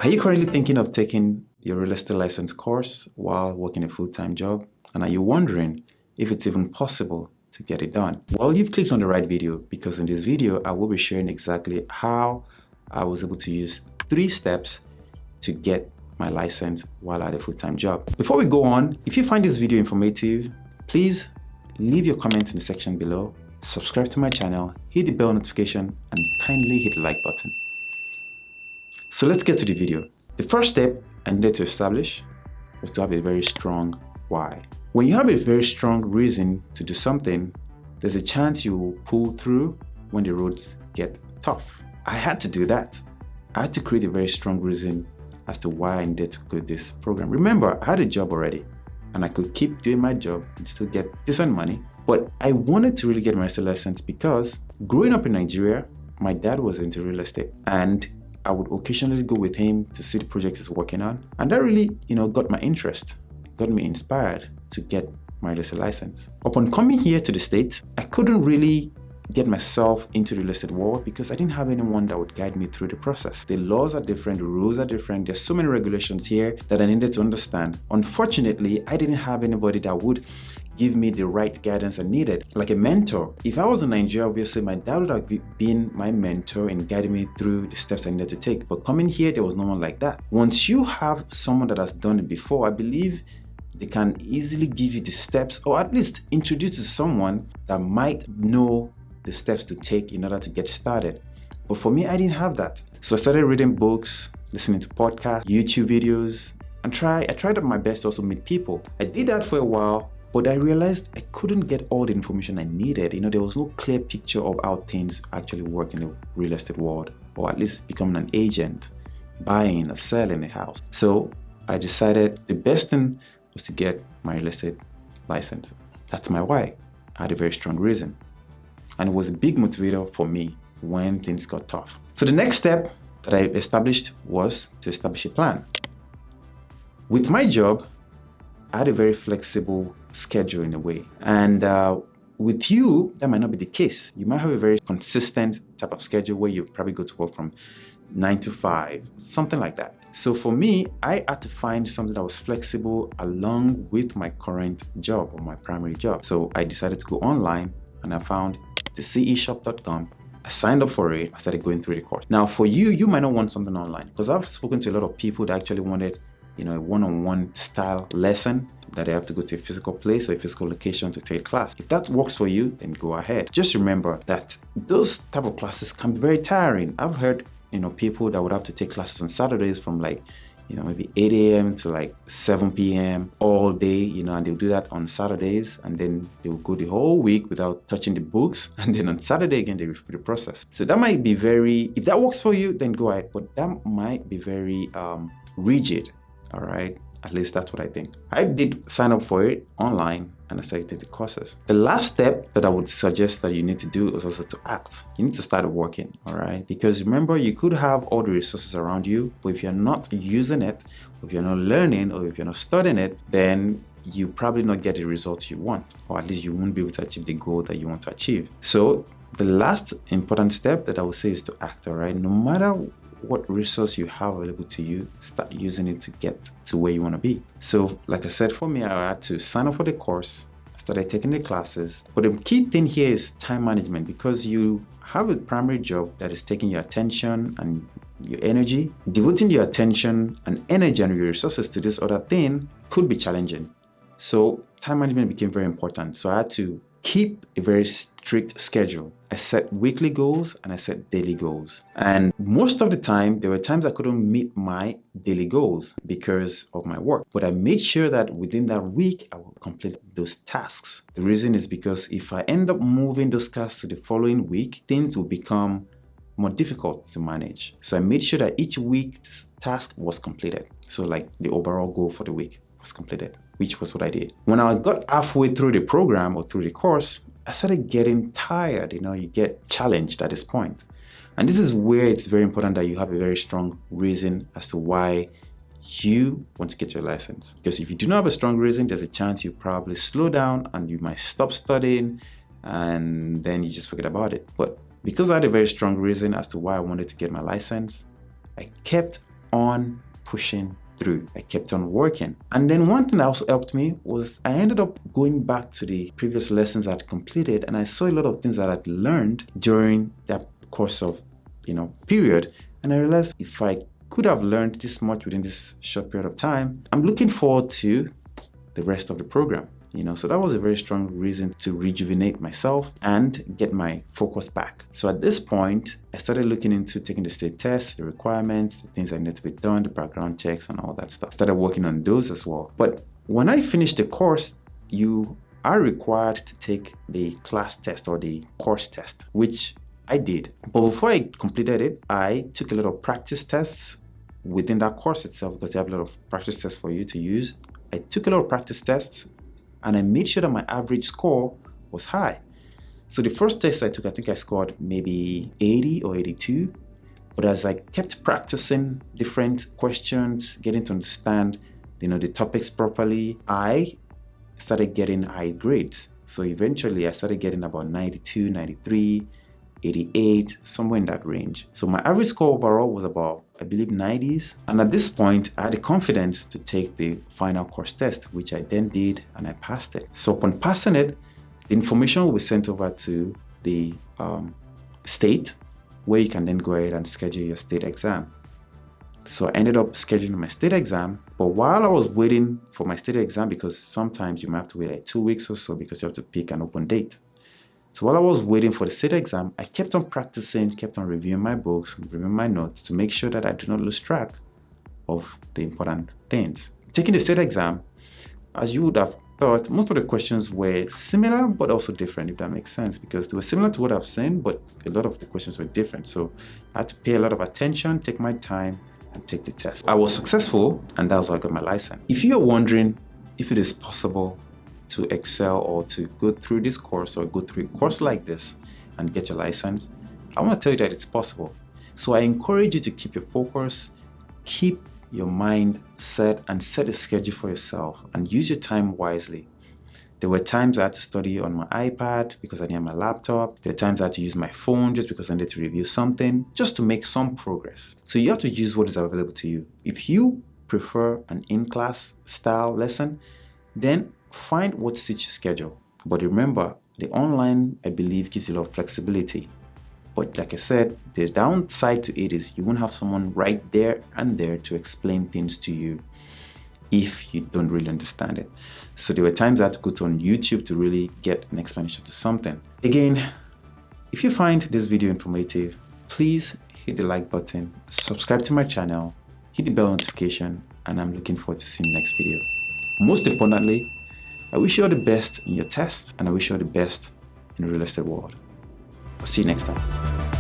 Are you currently thinking of taking your real estate license course while working a full-time job? And are you wondering if it's even possible to get it done? Well, you've clicked on the right video, because in this video, I will be sharing exactly how I was able to use 3 steps to get my license while I had a full-time job. Before we go on, if you find this video informative, please leave your comments in the section below, subscribe to my channel, hit the bell notification, and kindly hit the like button. So let's get to the video. The first step I needed to establish was to have a very strong why. When you have a very strong reason to do something, there's a chance you will pull through when the roads get tough. I had to do that. I had to create a very strong reason as to why I needed to go this program. Remember, I had a job already and I could keep doing my job and still get decent money. But I wanted to really get my real estate license because growing up in Nigeria, my dad was into real estate and I would occasionally go with him to see the projects he's working on. And that really, got my interest, got me inspired to get my real estate license. Upon coming here to the States, I couldn't really get myself into the real estate world because I didn't have anyone that would guide me through the process. The laws are different, the rules are different. There's so many regulations here that I needed to understand. Unfortunately, I didn't have anybody that would give me the right guidance I needed, like a mentor. If I was in Nigeria, obviously my dad would have been my mentor in guiding me through the steps I needed to take. But coming here, there was no one like that. Once you have someone that has done it before, I believe they can easily give you the steps, or at least introduce you to someone that might know the steps to take in order to get started. But for me, I didn't have that. So I started reading books, listening to podcasts, YouTube videos, and I tried my best to also meet people. I did that for a while, but I realized I couldn't get all the information I needed. There was no clear picture of how things actually work in the real estate world, or at least becoming an agent, buying or selling a house. So I decided the best thing was to get my real estate license. That's my why. I had a very strong reason. And it was a big motivator for me when things got tough. So the next step that I established was to establish a plan. With my job, I had a very flexible schedule in a way. And with you, that might not be the case. You might have a very consistent type of schedule where you probably go to work from 9 to 5, something like that. So for me, I had to find something that was flexible along with my current job or my primary job. So I decided to go online and I found the ceshop.com. I signed up for it. I started going through the course. Now for you, you might not want something online because I've spoken to a lot of people that actually wanted a one-on-one style lesson that they have to go to a physical place or a physical location to take class. If that works for you, then go ahead. Just remember that those type of classes can be very tiring. I've heard people that would have to take classes on Saturdays from maybe 8 a.m. to 7 p.m. all day, and they'll do that on Saturdays, and then they'll go the whole week without touching the books, and then on Saturday again, they repeat the process. So that might be if that works for you, then go ahead, but that might be very rigid, all right? At least that's what I think. I did sign up for it online and I started the courses. The last step that I would suggest that you need to do is also to act. You need to start working, all right? Because remember, you could have all the resources around you, but if you're not using it, or if you're not learning, or if you're not studying it, then you probably not get the results you want, or at least you won't be able to achieve the goal that you want to achieve. So the last important step that I would say is to act, all right? No matter what resource you have available to you, start using it to get to where you want to be. So like I said, for me, I had to sign up for the course, I started taking the classes. But the key thing here is time management, because you have a primary job that is taking your attention and your energy. Devoting your attention and energy and your resources to this other thing could be challenging. So time management became very important. So I had to keep a very strict schedule. I set weekly goals and I set daily goals. And most of the time, there were times I couldn't meet my daily goals because of my work. But I made sure that within that week, I would complete those tasks. The reason is because if I end up moving those tasks to the following week, things will become more difficult to manage. So I made sure that each week's task was completed. So the overall goal for the week was completed, which was what I did. When I got halfway through the program or through the course, I started getting tired. You get challenged at this point. And this is where it's very important that you have a very strong reason as to why you want to get your license. Because if you do not have a strong reason, there's a chance you probably slow down and you might stop studying and then you just forget about it. But because I had a very strong reason as to why I wanted to get my license, I kept on pushing through. I kept on working. And then one thing that also helped me was I ended up going back to the previous lessons I'd completed, and I saw a lot of things that I'd learned during that course of, period. And I realized if I could have learned this much within this short period of time, I'm looking forward to the rest of the program. So that was a very strong reason to rejuvenate myself and get my focus back. So at this point, I started looking into taking the state test, the requirements, the things that need to be done, the background checks and all that stuff. Started working on those as well. But when I finished the course, you are required to take the class test or the course test, which I did. But before I completed it, I took a lot of practice tests within that course itself, because they have a lot of practice tests for you to use. I took a lot of practice tests, and I made sure that my average score was high. So the first test I took, I think I scored maybe 80 or 82. But as I kept practicing different questions, getting to understand, the topics properly, I started getting high grades. So eventually I started getting about 92, 93, 88, somewhere in that range. So my average score overall was about, I believe, 90s. And at this point, I had the confidence to take the final course test, which I then did, and I passed it. So upon passing it, the information will be sent over to the state, where you can then go ahead and schedule your state exam. So I ended up scheduling my state exam. But while I was waiting for my state exam, because sometimes you might have to wait like 2 weeks or so because you have to pick an open date. So while I was waiting for the state exam, I kept on practicing, kept on reviewing my books, reviewing my notes to make sure that I do not lose track of the important things. Taking the state exam, as you would have thought, most of the questions were similar but also different, if that makes sense, because they were similar to what I've seen, but a lot of the questions were different. So I had to pay a lot of attention, take my time, and take the test. I was successful, and that's how I got my license. If you're wondering if it is possible to excel or to go through this course or go through a course like this and get your license, I want to tell you that it's possible. So I encourage you to keep your focus, keep your mind set, and set a schedule for yourself and use your time wisely. There were times I had to study on my iPad because I didn't have my laptop. There were times I had to use my phone just because I needed to review something, just to make some progress. So you have to use what is available to you. If you prefer an in-class style lesson, then find what suits your schedule. But remember, the online, I believe, gives you a lot of flexibility. But like I said, the downside to it is you won't have someone right there and there to explain things to you if you don't really understand it. So there were times I had to go on YouTube to really get an explanation to something. Again, if you find this video informative, please hit the like button, subscribe to my channel, hit the bell notification, and I'm looking forward to seeing you next video. Most importantly, I wish you all the best in your tests, and I wish you all the best in the real estate world. I'll see you next time.